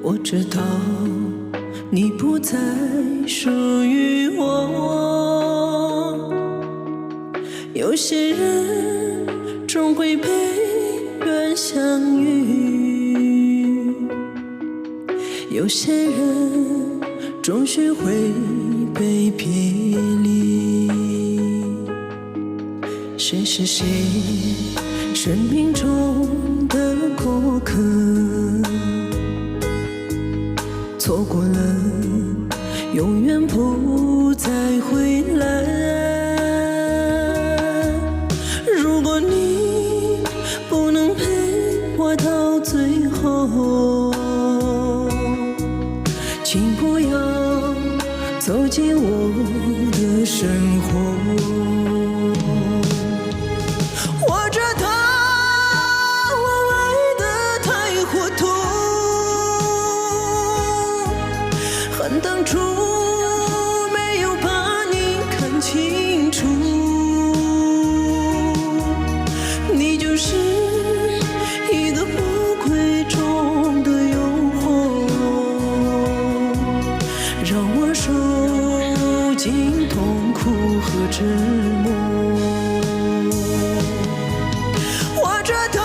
我知道你不再属于我。有些人终会被缘相遇，有些人终须会被别离。谁是谁生命中的过客，错过了永远不再回来。如果你不能陪我到最后，请不要走进我的生活。我知道我爱得太糊涂，恨当初没有把你看清楚。你就是一个魔鬼中的诱惑，让我受尽痛苦和折磨。我知道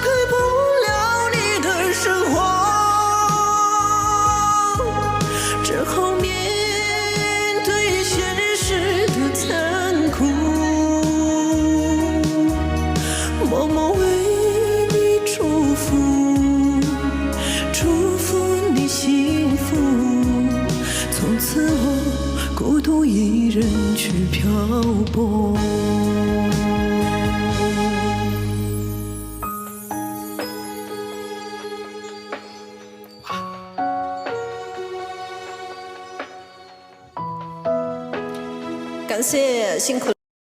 给不了你的生活，只好面对现实的残酷，默默为你祝福，祝福你幸福。从此我孤独一人去漂泊。感谢辛苦。